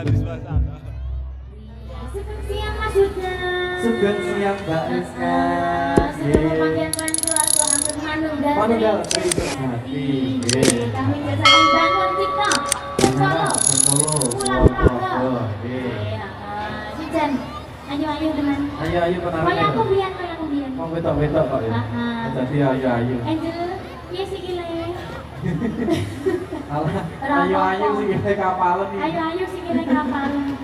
Sugeng siang Mas Yuda. Sugeng siang Mbak Rizka. Sebelum panggilan Tuhan Tuhan Ampun Manunggal. Manunggal Kristus Hati. Kami kesaling bangun kita. Solo. Pulang Praga. Sijan. Ayo teman. Ayo penari. Kaya aku biyen. Mau wetok kok ya. Jadi ayo. Angel, iya sikile. Ayo sikile kapalan iki. Ayo sikile kapalan.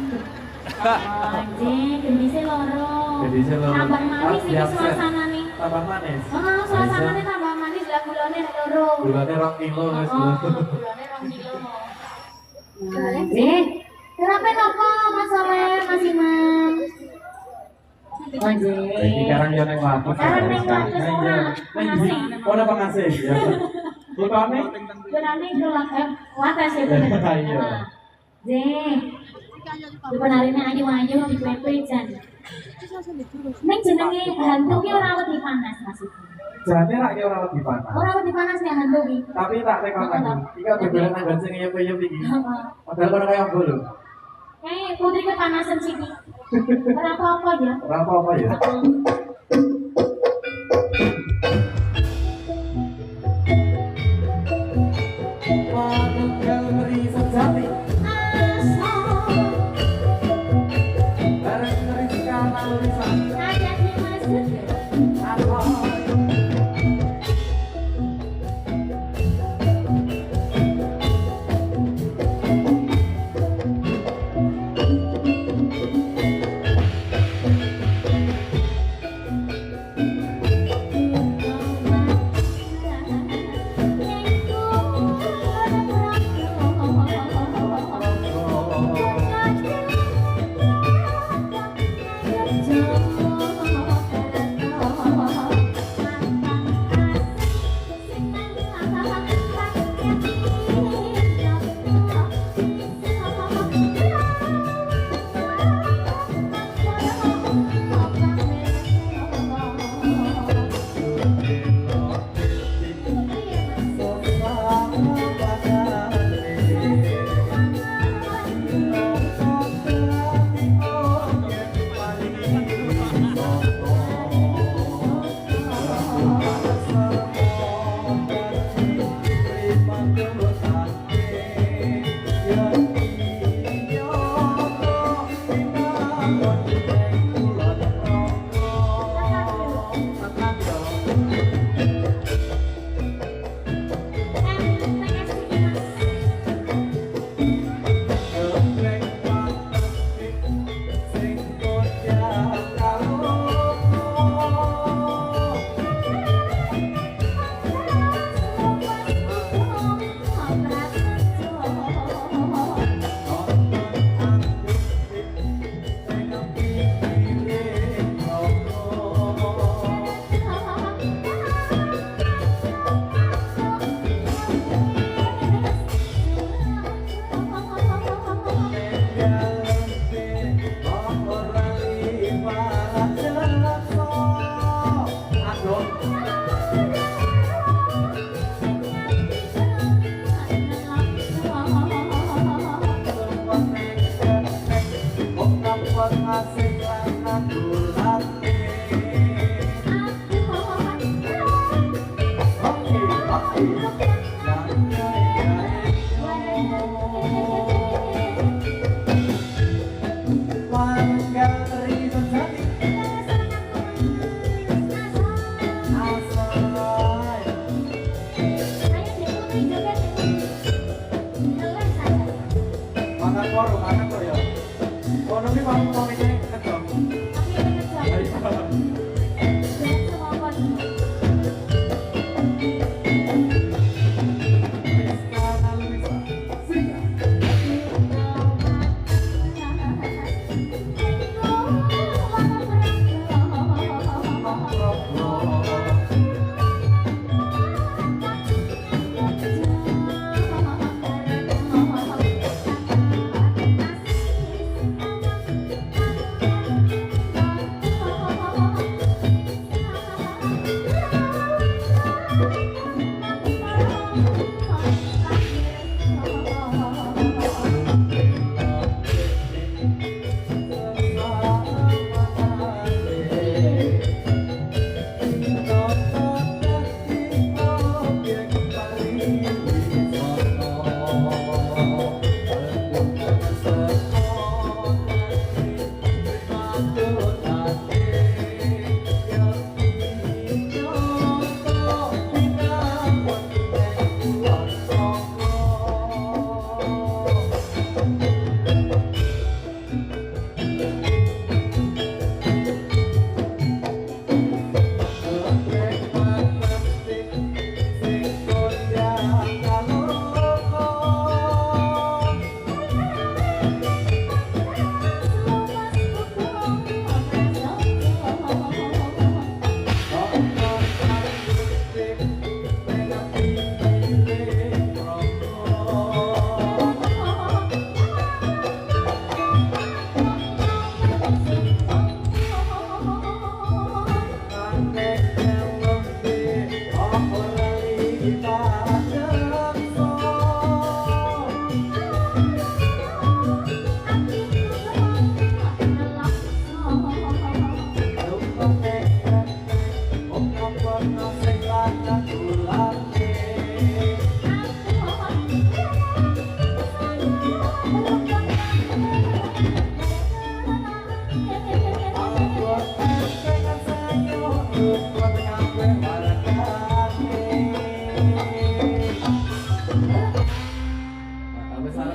Anjing, gendise loro. Tambah manis iki suasanane. Tambah manis. Heeh, suasanane tambah manis lah gulane loro. Gulane 2 kilo wis. Gulane 2 kilo. Anjing. Kenapa nopo Mas Sore, Mas Imam? Anjing. Iki karang yo ning wates. Karang ning wates ora pengasih ya. Lupane? Berani gelak wates ya. Iya. Jeng. Sebenarnya ayu di kue-kuejan. Nek jenenge hantu ki ora wedi panas Mas. Jane rak ki ora wedi panas. Ora wedi panas nek hantu ki. Tapi tak tekon lagi. Iki bebelan nang sing ngeyep-ngeyep iki. Padahal kono kaya bolu. Putri kepanasan sini. Ora apa-apa ya. Ora apa-apa ya. Manunggal meri sejati. Bareng Rizka Nalisa. Ada di masjid.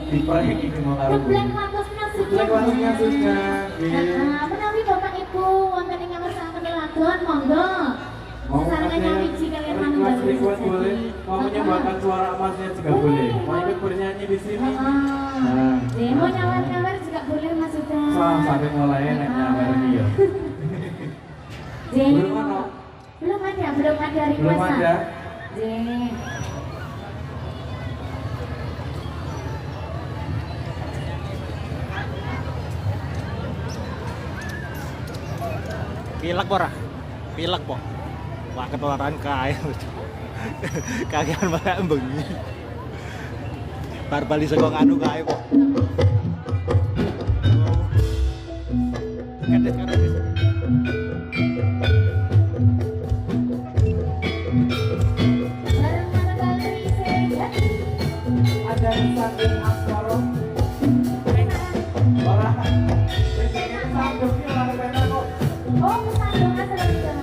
Diproyek iki mau karo. Geblek watusnya Geblek watusnya sudah. Menawi Bapak Ibu wonten ing ngersakaken lagon monggo. Mau Sarangan nyawiji kalian manunggal request boleh. Mau menyumbangkan suara emasnya juga boleh. Mau ikut bernyanyi di sini. Nah, mau nyawar-nyawar juga boleh Mas Uda. Sampai mulai nek nyawar dia. Belum ada. Belum ada request. Belum ada. Pilek pora, pilek po. Wah ketularan kae. Kagean malah bengi. Bar bali saka anu kae po. Kedes kedes. Ada yang sakit asmara. Orang yang sakit sambung ki ora kena kok. Oh, kesandungan sedang.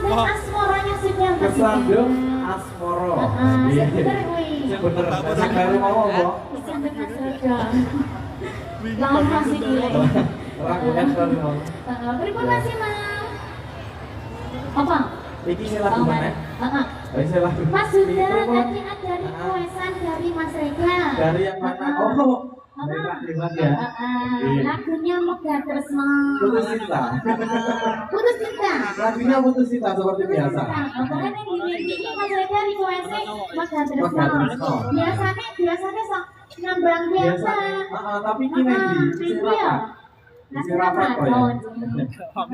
Asmoranya sudah Kesandung Asmoro. Iya. Sing bener. Sing baru mau apa? Lama sih gila. Ragukan kan mau. Terima kasih Mas. Apa? Iki sing lagu mana? Ini sing lagu. Mas sudah tadi ada requestan dari Mas Rega. Dari yang mana? Oh. Terima ya. Lagunya Megah Tresno. Putus cinta. Putus cinta. Lagunya putus cinta seperti biasa. Pokoknya ini Mas Rega requestnya Megah Tresno. Biasanya sok nambang biasa. Tapi kini di Nasi rapat. Oh,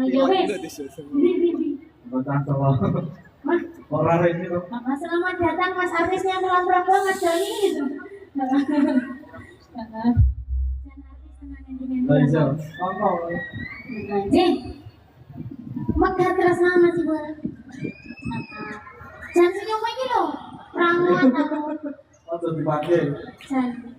ya wes. Bocah tua. Orang ini loh. Selamat datang Mas artis yang terang-terang banget dari itu. Belajar. Ngomong. Megah Tresno masih boleh. Jangan senyum lagi loh. Ramuan aku. Waktu dipakai. Jangan.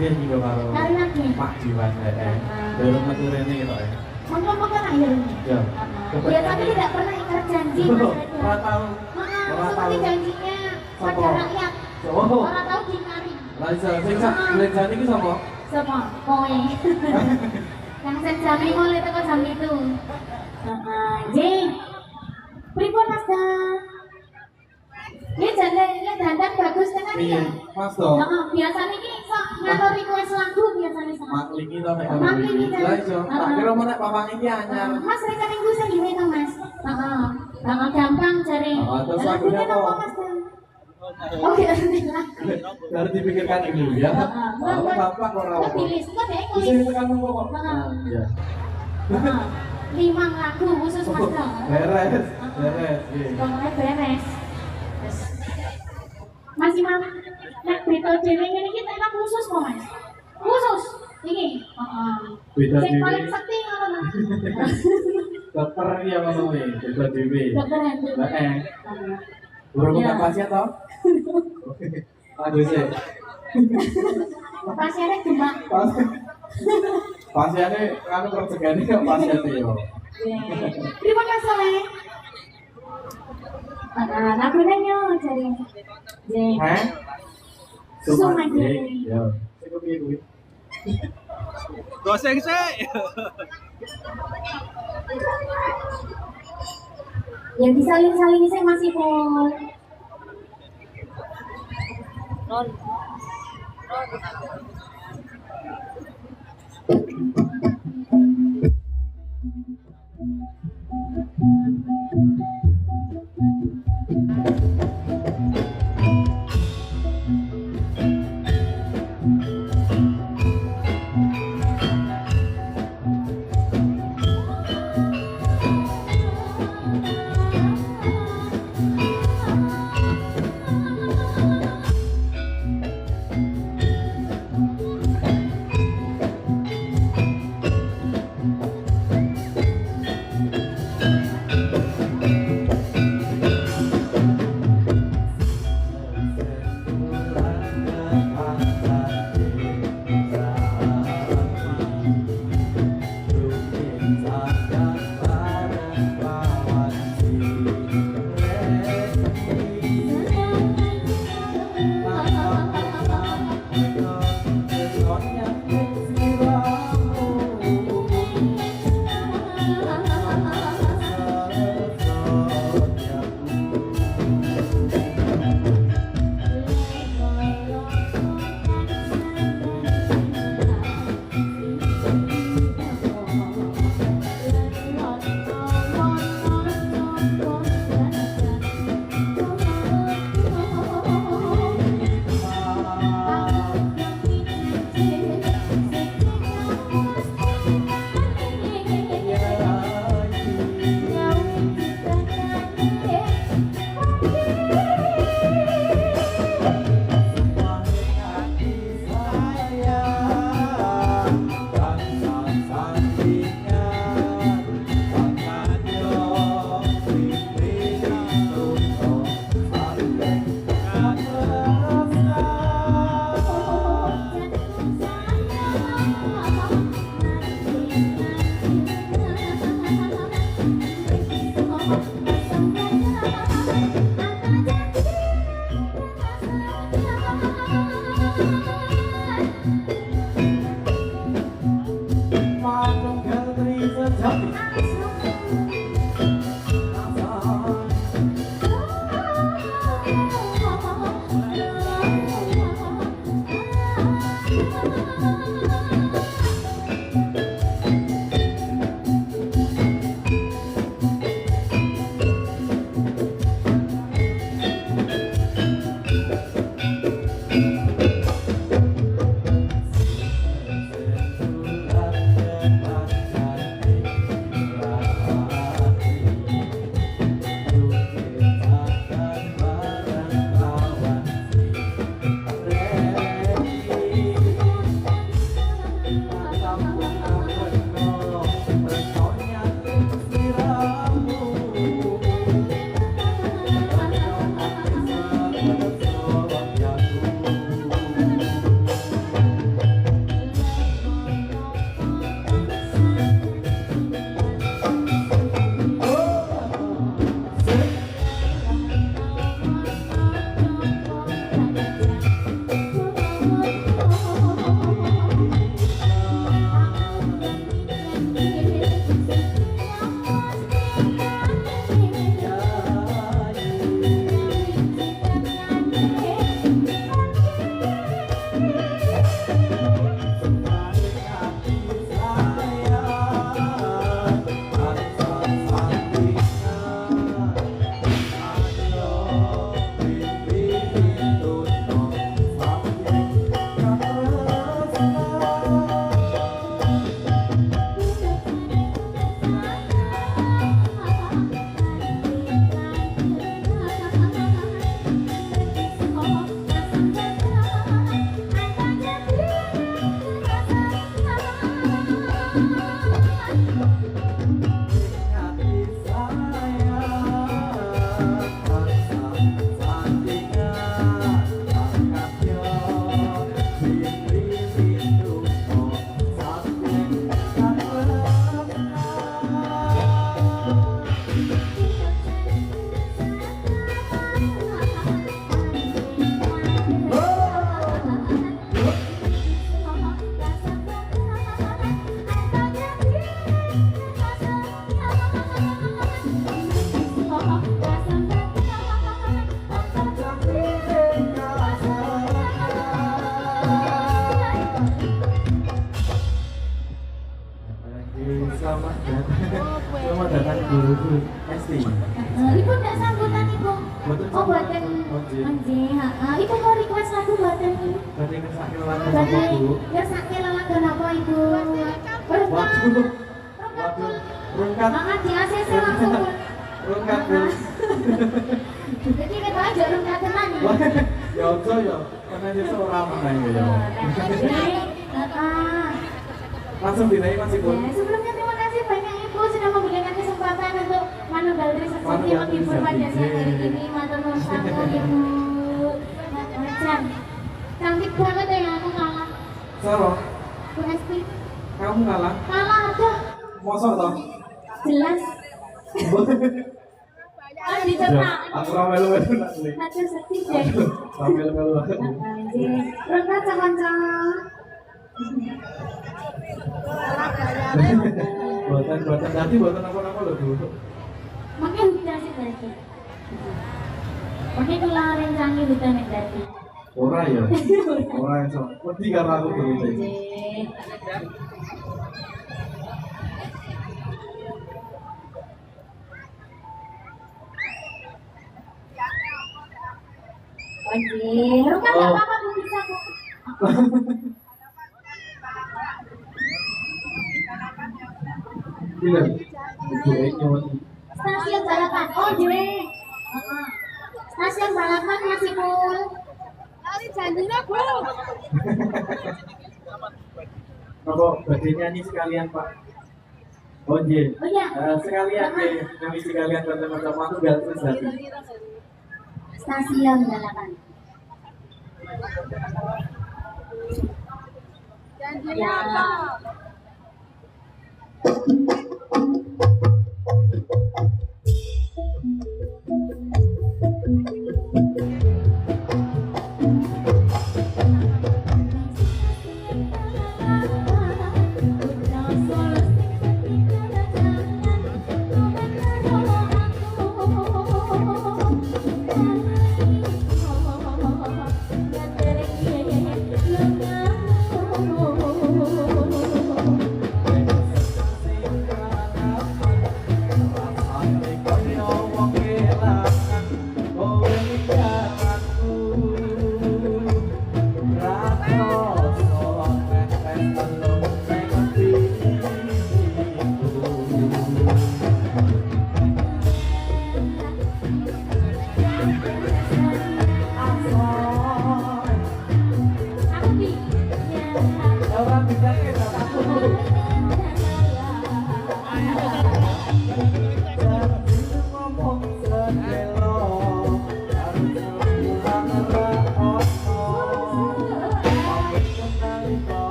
dia juga karo Kali lagi. Pak Jiwan dari rumah tuh Rene gitu ya. Makan akhirnya. Ya. Dia tapi tidak pernah ingkar janji Mas Redo. Ora tahu. Maaf, seperti janjinya pada rakyat. Oh. Orang tahu dikari. Lah iso sing sak lejane iki sapa? Siapa? Kowe. Yang senjami mulai teko jam itu. Jeng. Pripun Mas Da? Ini dandan bagus tenan ya. Mas to. Biasanya ini sok ngatur request lagu biasanya sama. Maklingi to nek ngono. Maklingi, kan? Lah iso. Tak kira mau nek papan iki anyar. Mas rekening gue segini to Mas. Gampang cari. Terus lagunya apa? Mas Da? Oh, iya, Harus dipikirkan dulu ya. Kalau gampang kok ora apa. Pilih, kok deh Bisa nulis. tekan kok. Iya. 5 lagu khusus Mas Da. Beres. Beres. Pokoknya beres. Masih mau nek berita dhewe ngene iki tak khusus kok Mas. Khusus. Iki. Beda Sing dhewe. paling sekti ngono Mas. Dokter ya ngono kuwi, beda dhewe. Dokter Hendro. Heeh. Burung Iya. bukan pasien toh? Aduh sih. Pasiennya gemak. Pasiennya kan kerjanya kok pasien yo. Terima kasih Le. Lagunya nyo cari. Jeng. Hah? Sumadi. Ya. Sing piye kuwi? Goseng sih. Yang disaling-saling saya masih pun. Ibu enggak sambutan ibu. Boten Oh buatan. Oh, nggih. Nggih, heeh. Ibu mau request lagu buatan ini. Tadi ngesake lagu Berarti sama Bu. ngersake lelagon apa ibu? Waduh. Rungkat. Rungkat. Makan di ACC langsung. Rungkat Bu. Jadi kita aja rungkat tenan ya. Ya ojo ya. Karena dia seorang menang ya. Langsung dinaik Mas Ibu. Ya, sebelumnya terima kasih banyak Ibu sudah memberikan kesempatan untuk Manunggal Trisakti menghibur pada siang hari ini. Matur nuwun sampun Ibu. Macam cantik banget ya aku kalah. Soro, Bu Esti kamu kalah. kalah aja Mosok toh? jelas. Oh dicetak. Aku ora melu-melu nak beli. Matur sedih deh. Melu-melu banget. Rungkat kanca. Buatan tadi buatan apa-apa loh Bu. Makai hutan sih berarti. Pakai tulang rencangi hutan yang berarti. Ora ya. Ora iso. Wedi karo aku berita iki. Oke, rungkat nggak apa-apa Bu bisa kok. Iya. Ibu nyuwun. Stasiun balapan. Oh, Dewe. Stasiun balapan masih full. Lari janjinya, Bu. Apa badhe nyanyi sekalian, Pak? Oh nggih. Oh iya. Sekalian nggih, nyanyi sekalian teman-teman Manunggal Trisakti. Stasiun balapan. Janjinya apa?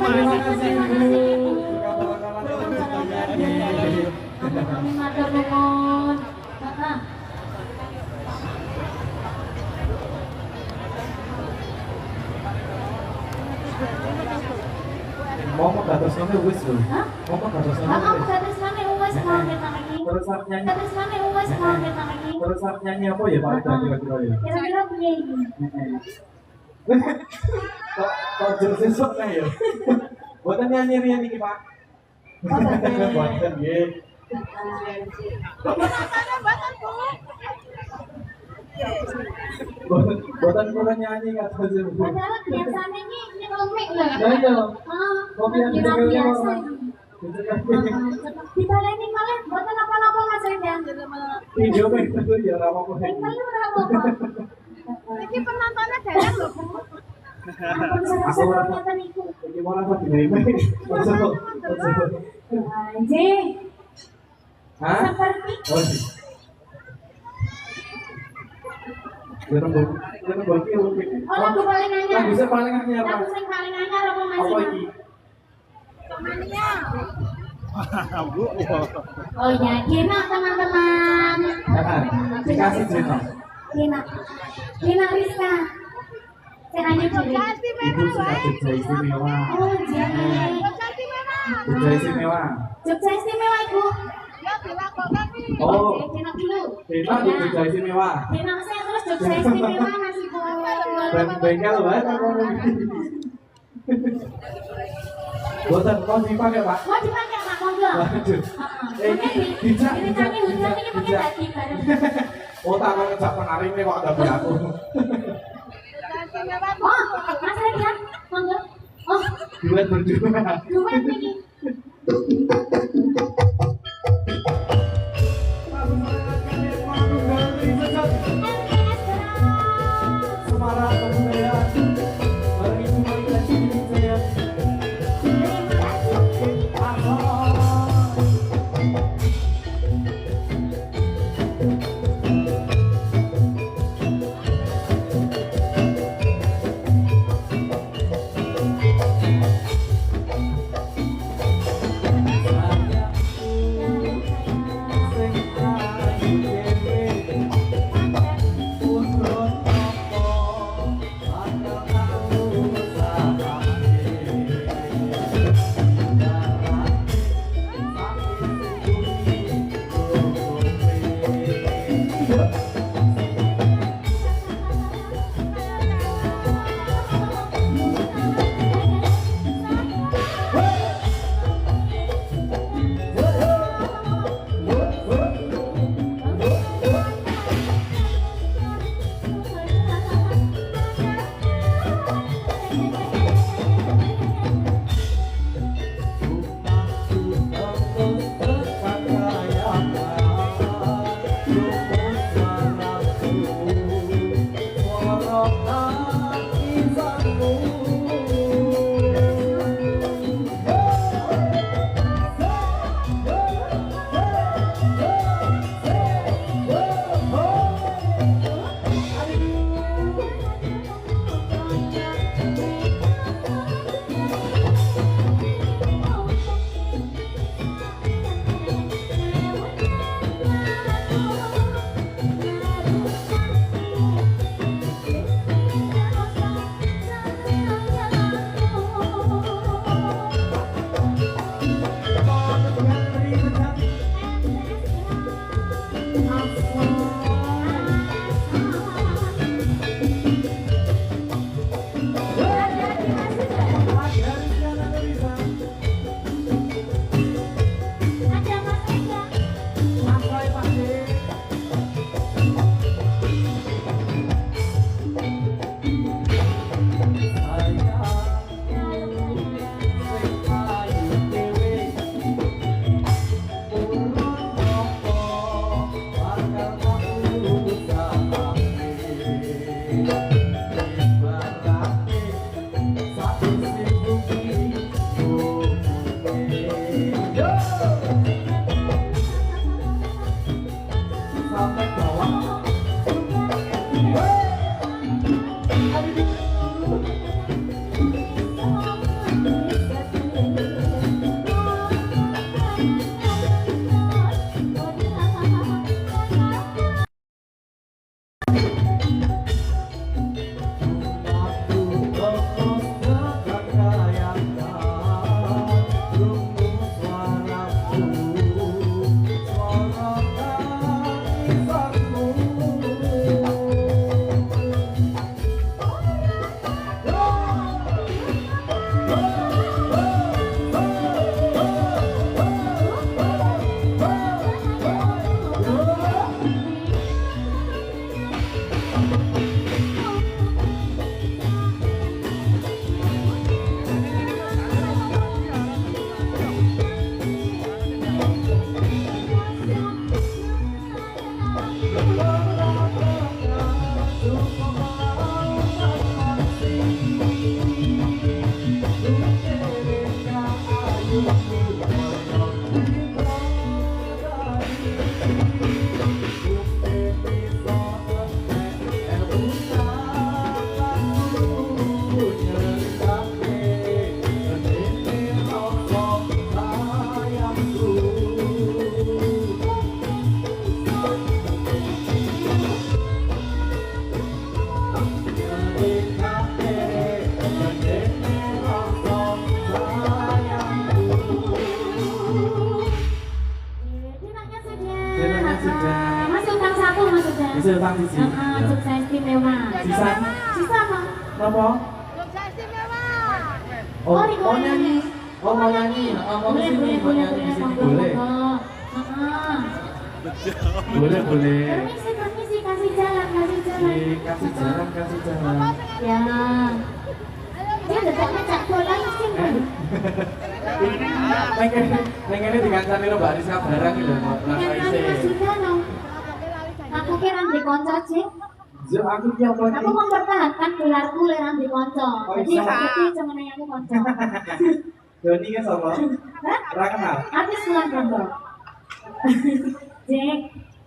Terima kasih Bu. Kawan-kawan yang Kami matur nuwun. Heeh. mau dados ngene wis lho. Hah? Mau dados Heeh, ngene. terus mana uwas mau kita lagi? Terus arep nyanyi. Terus mana uwas mau kita lagi? Terus arep nyanyi apa ya Pak kira-kira ya? Kira-kira piye iki? Kok jelas sesuk kae ya. Boten nyanyi riyen iki Pak. Oh, boten. Boten nggih. Penontonnya buatan Bu. Boten kula nyanyi kata sing Bu. Padahal biasanya ini komik loh. Lah iya. Ah, Kopi yang kira dijaga biasa. orang. Dibaleni malah buatan apa-apa Mas Rida. Video kayak gitu ya ora apa-apa. Yang paling ora apa-apa. Ini penontonnya banyak loh Bu. Ampun seru-seru ngeten iku. Iki ora apa digawe. Anjing. Hah? Seperti Oh sih. Jangan bagi oh lagu paling anyar. Lagu sing paling anyar. Lagu sing paling anyar apa Mas Apa Rida? iki? Mania. Bu. Oh iya, Gina teman-teman. Dikasih cerita. Gina Rizka. Saya hanya Jogja diri. istimewa Ibu suka wae. Jogja istimewa. Oh, jadi. Jogja istimewa. Jogja istimewa. Jogja istimewa Ibu. Ya dilakukan nih. Oh, Gina dulu. Dina di Jogja istimewa. Gina saya terus Jogja istimewa Mas Ibu. Dan bengkel banget apa bosan kau dipakai Pak. Mau dipakai Pak monggo. Waduh. Ini Dijak, ceritanya hujan ini pakai dijak. tadi bareng. Oh tak mau ngejak penari ini kok ada aku. Jogja istimewa Bu. Oh, Mas Rida, monggo. Oh, Duet berdua. duet ini. MKS Beras. Semarang kebudayaan. Bareng Ibu Marina Cilicaya. Terima kasih. Dinaknya sudah. Dinaknya sudah. Masih utang satu maksudnya. Bisa utang siji. Sukses istimewa. Sisa Sisa apa? apa? Sukses istimewa. Oh, Oh, mau nyanyi. Oh, mau nyanyi. Oh, mau Boleh, kesini, boleh, mau boleh, nyanyi di sini monggo, boleh. monggo. Boleh, boleh. Permisi, permisi, kasih jalan, kasih jalan. Kasih jalan, kasih jalan. Ya. Dia dekatnya cak bola sih, Bun. Neng ini dikancani lo Mbak Rizka barang gitu, mau pulang Yang Raise. kali sudah no. Aku kira di konco sih. Zo, aku ki apa Aku nih? mempertahankan gelarku leran di konco. Oh, Jadi iya. aku cuma nanya aku konco. Doni kan sama? Hah? Ora kenal. Artis bulan konco. Jack.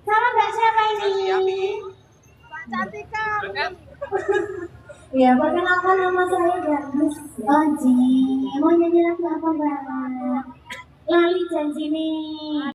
Sama Mbak siapa ini? Pak Cantika. Ya, perkenalkan nama saya Gandus Oji. Mau nyanyi lagu apa, Mbak? Lali janji nih.